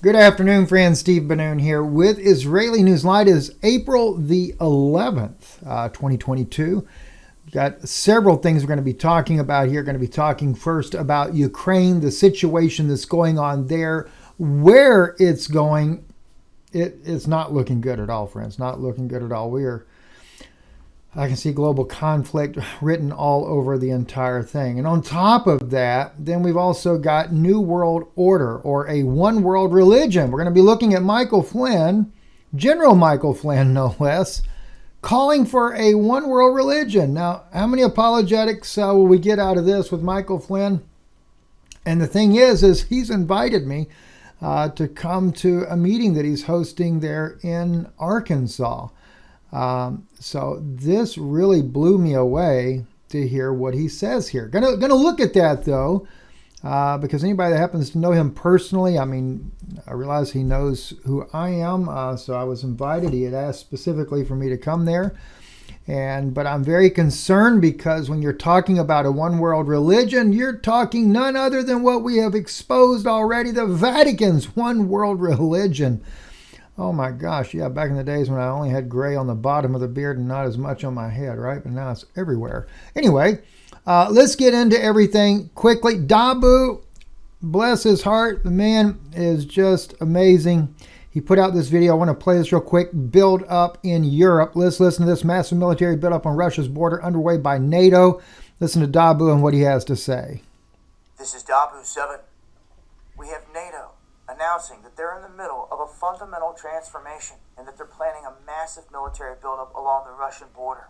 Good afternoon, friends. Steve Bannon here with Israeli News Light. It is April the 11th, 2022. We've got several things we're going to be talking about here. Going to be talking first about Ukraine, the situation that's going on there, where it's going. It's not looking good at all, friends. Not looking good at all. I can see global conflict written all over the entire thing. And on top of that, then we've also got New World Order, or a one world religion. We're going to be looking at Michael Flynn, General Michael Flynn, no less, calling for a one world religion. Now, how many apologetics will we get out of this with Michael Flynn? And the thing is he's invited me to come to a meeting that he's hosting there in Arkansas. So this really blew me away to hear what he says here. Gonna look at that though, because anybody that happens to know him personally, I realize he knows who I am. So I was invited. He had asked specifically for me to come there. But I'm very concerned because when you're talking about a one world religion, you're talking none other than what we have exposed already, the Vatican's one world religion. Oh my gosh, yeah, back in the days when I only had gray on the bottom of the beard and not as much on my head, right? But now it's everywhere. Anyway, let's get into everything quickly. Dabu, bless his heart, the man is just amazing. He put out this video. I want to play this real quick. Build up in Europe. Let's listen to this. Massive military build up on Russia's border underway by NATO. Listen to Dabu and what he has to say. This is Dabu 7. We have NATO announcing that they're in the middle of a fundamental transformation and that they're planning a massive military buildup along the Russian border.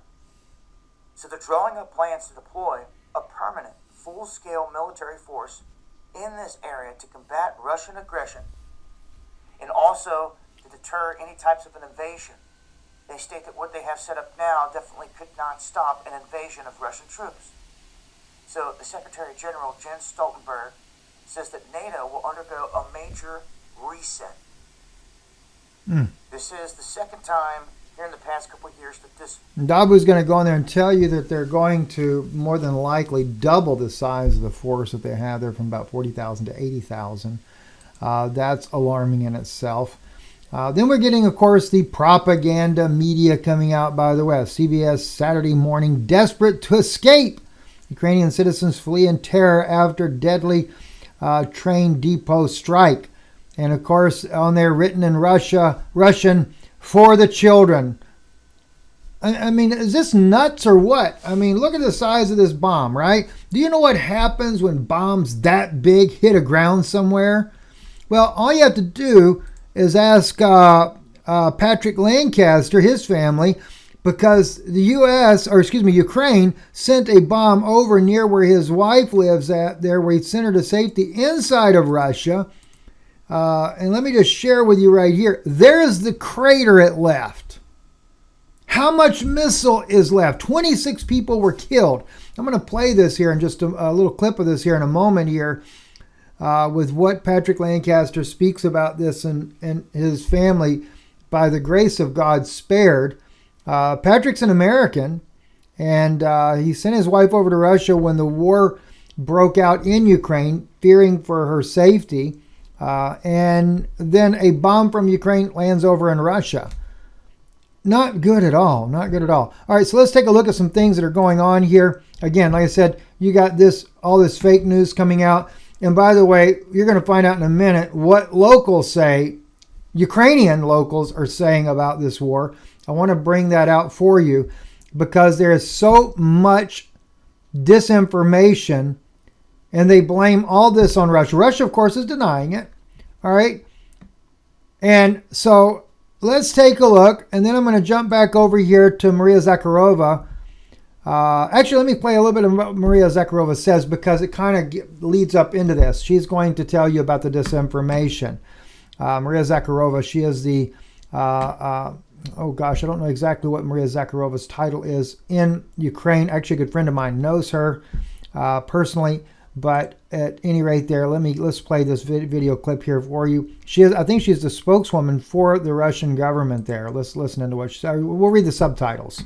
So they're drawing up plans to deploy a permanent, full-scale military force in this area to combat Russian aggression and also to deter any types of an invasion. They state that what they have set up now definitely could not stop an invasion of Russian troops. So the Secretary General, Jens Stoltenberg, says that NATO will undergo a major reset. This is the second time here in the past couple of years that this... Dabu's going to go in there and tell you that they're going to more than likely double the size of the force that they have there from about 40,000 to 80,000. That's alarming in itself. Then we're getting, of course, the propaganda media coming out by the West. CBS Saturday morning, desperate to escape. Ukrainian citizens flee in terror after deadly train depot strike. And of course, on there written in Russian, for the children. I mean, is this nuts or what? I mean, look at the size of this bomb, right? Do you know what happens when bombs that big hit a ground somewhere? Well, all you have to do is ask Patrick Lancaster, his family, because the Ukraine sent a bomb over near where his wife lives at there, where he sent her to safety inside of Russia. And let me just share with you right here. There's the crater it left. How much missile is left? 26 people were killed. I'm going to play this here in just a little clip of this here in a moment here with what Patrick Lancaster speaks about this and his family, by the grace of God, spared. Patrick's an American, and he sent his wife over to Russia when the war broke out in Ukraine, fearing for her safety. And then a bomb from Ukraine lands over in Russia. Not good at all. Not good at all. All right, so let's take a look at some things that are going on here. Again, like I said, you got all this fake news coming out. And by the way, you're going to find out in a minute what locals say, Ukrainian locals are saying about this war. I want to bring that out for you because there is so much disinformation and they blame all this on Russia. Russia, of course, is denying it. All right. And so let's take a look. And then I'm going to jump back over here to Maria Zakharova. Actually, let me play a little bit of what Maria Zakharova says because it kind of leads up into this. She's going to tell you about the disinformation. Maria Zakharova, she is the... oh gosh, I don't know exactly what Maria Zakharova's title is in Ukraine. Actually, a good friend of mine knows her personally. But at any rate, let's play this video clip here for you. I think she's the spokeswoman for the Russian government there. Let's listen into what she said. We'll read the subtitles.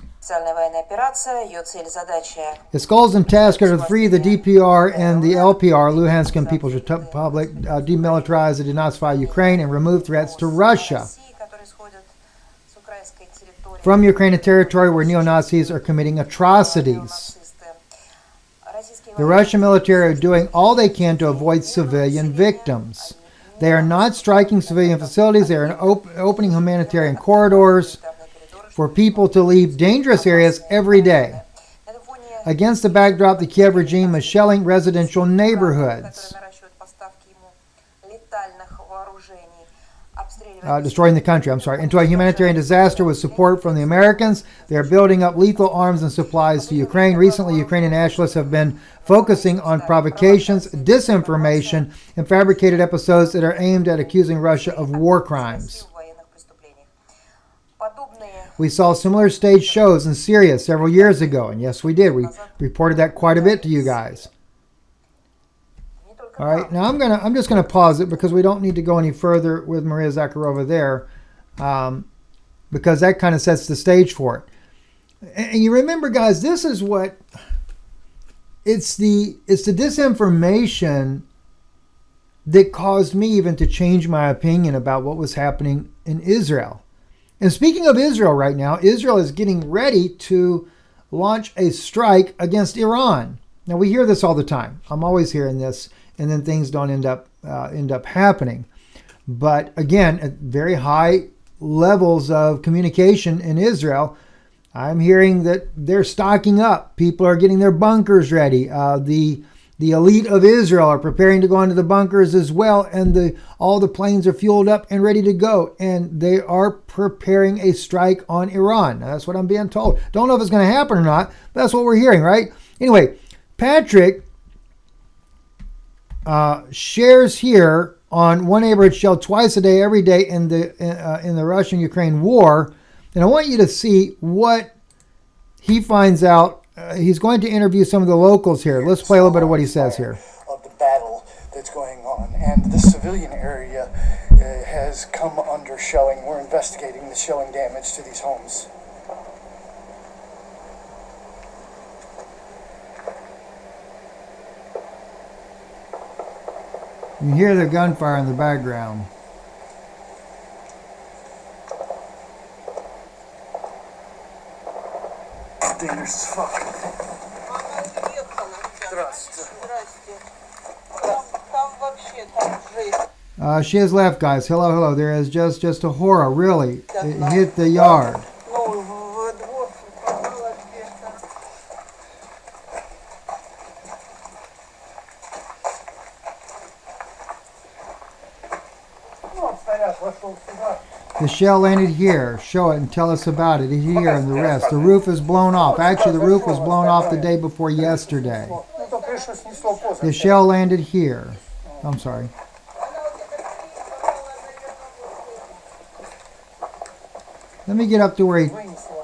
Its goals and tasks are to free the DPR and the LPR, Luhansk and People's Republic, demilitarize and denazify Ukraine, and remove threats to Russia from Ukrainian territory where neo-Nazis are committing atrocities. The Russian military are doing all they can to avoid civilian victims. They are not striking civilian facilities. They are opening humanitarian corridors for people to leave dangerous areas every day. Against the backdrop, the Kiev regime is shelling residential neighborhoods, destroying the country, into a humanitarian disaster with support from the Americans. They are building up lethal arms and supplies to Ukraine. Recently, Ukrainian nationalists have been focusing on provocations, disinformation, and fabricated episodes that are aimed at accusing Russia of war crimes. We saw similar stage shows in Syria several years ago, and yes, we did. We reported that quite a bit to you guys. All right, now I'm just gonna pause it because we don't need to go any further with Maria Zakharova there, because that kind of sets the stage for it. And you remember, guys, this is what it's the disinformation that caused me even to change my opinion about what was happening in Israel. And speaking of Israel right now, Israel is getting ready to launch a strike against Iran. Now we hear this all the time. I'm always hearing this. And then things don't end up happening. But again, at very high levels of communication in Israel, I'm hearing that they're stocking up. People are getting their bunkers ready. The elite of Israel are preparing to go into the bunkers as well, and all the planes are fueled up and ready to go. And they are preparing a strike on Iran. Now, that's what I'm being told. Don't know if it's going to happen or not, but that's what we're hearing, right? Anyway, Patrick shares here on one neighborhood shell twice a day, every day in the Russian-Ukraine war, and I want you to see what he finds out. He's going to interview some of the locals here. Let's play a little bit of what he says here. Of the battle that's going on, and the civilian area has come under shelling. We're investigating the shelling damage to these homes. You hear the gunfire in the background. Dangerous as fuck. She has left, guys. Hello. There is just a horror, really. It hit the yard. The shell landed here. Show it and tell us about it. Here and the rest. The roof is blown off. Actually, the roof was blown off the day before yesterday. The shell landed here. I'm sorry. Let me get up to where he...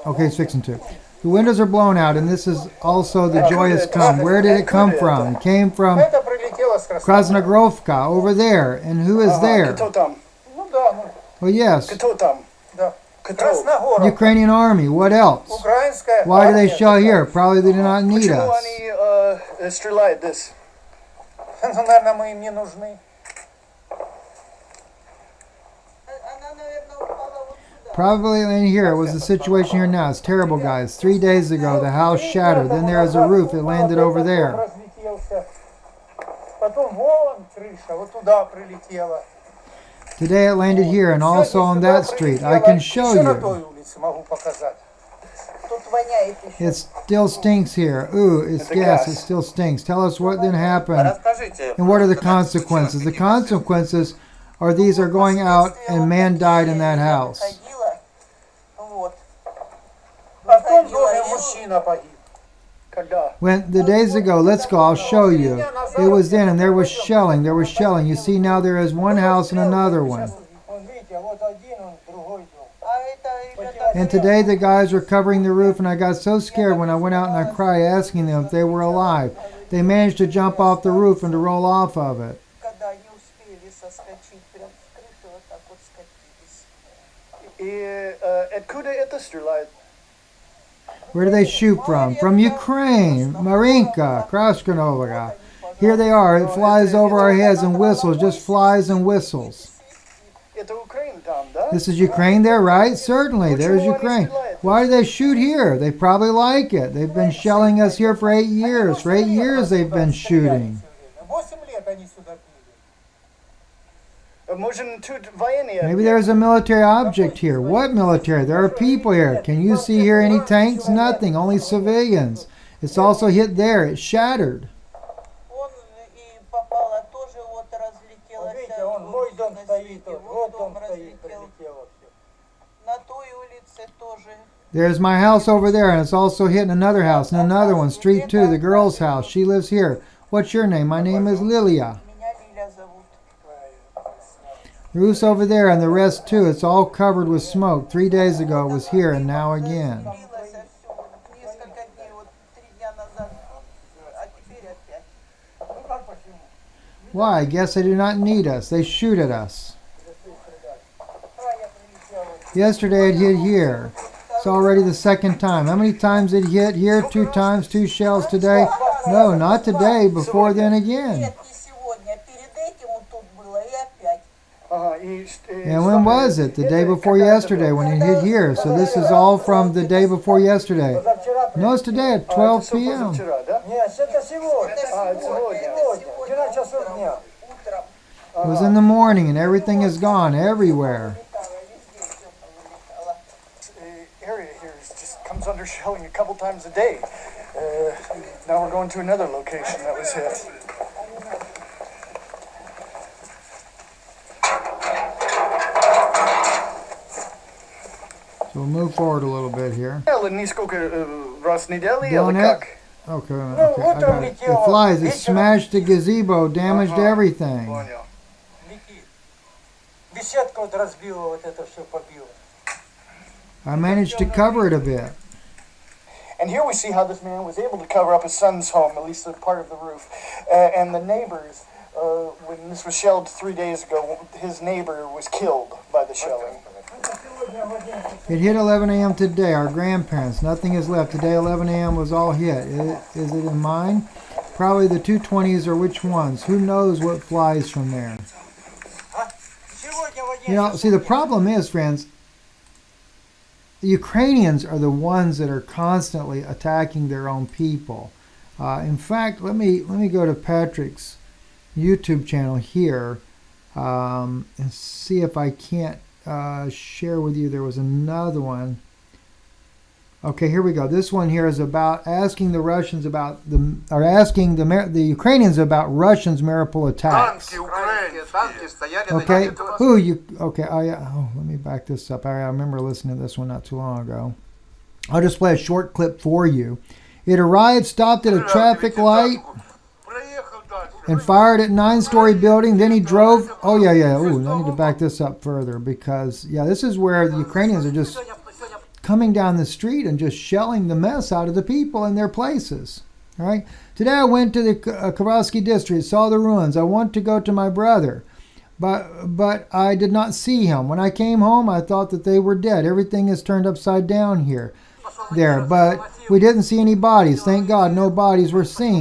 Okay, he's fixing to. The windows are blown out, and this is also the joyous come. Where did it come from? It came from Krasnogorivka, over there. And who is there? Well, yes. Ukrainian army. What else? Why do they shell here? Probably they do not need us. Probably in here. It was the situation here now. It's terrible, guys. 3 days ago, the house shattered. Then there is a roof. It landed over there. Today it landed here and also on that street. I can show you. It still stinks here. Ooh, it's gas. It still stinks. Tell us what then happened and what are the consequences. The consequences are these are going out and man died in that house. When the days ago, let's go, I'll show you. It was then, and there was shelling. There was shelling. You see now there is one house and another one. And today the guys were covering the roof, and I got so scared when I went out and I cried asking them if they were alive. They managed to jump off the roof and to roll off of it. Откуда это стреляет? Where do they shoot from? From Ukraine. Marinka, Krasnovoga. Here they are. It flies over our heads and whistles, just flies and whistles. Это Украина там, да? This is Ukraine there, right? Certainly, there's Ukraine. Why do they shoot here? They probably like it. They've been shelling us here for 8 years. For 8 years they've been shooting. 8 лет они сюда били. Может, тут военные. Maybe there's a military object here. What military? There are people here. Can you see here any tanks? Nothing. Only civilians. It's also hit there. It's shattered. Он и попало тоже, вот разлетелось. Видите, он, мой дом стоит, вот вот дом дом стоит, разлетел. прилетело все. На той улице тоже. There's my house over there, and it's also hitting another house and another one. Street 2, the girl's house. She lives here. What's your name? My name is Lilia. Меня Лиля зовут. Roof's over there, and the rest too. It's all covered with smoke. 3 days ago it was here, and now again. Билось всё, вот несколько дней, вот 3 дня назад, а теперь опять. Why? I guess they do not need us. They shoot at us. Yesterday it hit here. It's already the second time. How many times it hit here? 2 times, 2 shells today? No, not today. Before then again. Нет, не сегодня, перед этим вот тут было и опять. And when was it? The day before yesterday when it hit here. So this is all from the day before yesterday. No, it's today at 12 p.m. Нет, это сегодня. это сегодня. 12 часов дня. Утром. It was in the morning, and everything is gone everywhere. Area here just comes under shelling a couple times a day. Now we're going to another location that was hit. So we'll move forward a little bit here. Несколько раз в неделю или Donut. как? Okay, I got it. It flies. It smashed the gazebo, damaged everything. Понял. Летит. Беседка вот разбила, вот это все побило. I managed to cover it a bit. And here we see how this man was able to cover up his son's home, at least a part of the roof. And the neighbors, when this was shelled 3 days ago, his neighbor was killed by the shelling. It hit 11 a.m. today. Our grandparents. Nothing is left. Today, 11 a.m. was all hit. Is it in mine? Probably the 220s or which ones. Who knows what flies from there? You know, see, the problem is, friends, the Ukrainians are the ones that are constantly attacking their own people. In fact, let me go to Patrick's YouTube channel here and see if I can't share with you. There was another one. Okay, here we go. This one here is about asking the Russians about asking the Ukrainians about Russians' Mariupol attacks. Okay, who you? Okay, let me back this up. I remember listening to this one not too long ago. I'll just play a short clip for you. It arrived, stopped at a traffic light, and fired at 9-story building. Then he drove. Oh yeah. Ooh, I need to back this up further because this is where the Ukrainians are just coming down the street and just shelling the mess out of the people in their places. All right. Today I went to the Kavrovsky district, saw the ruins. I want to go to my brother, but I did not see him. When I came home, I thought that they were dead. Everything is turned upside down there, but we didn't see any bodies. Thank God, no bodies were seen.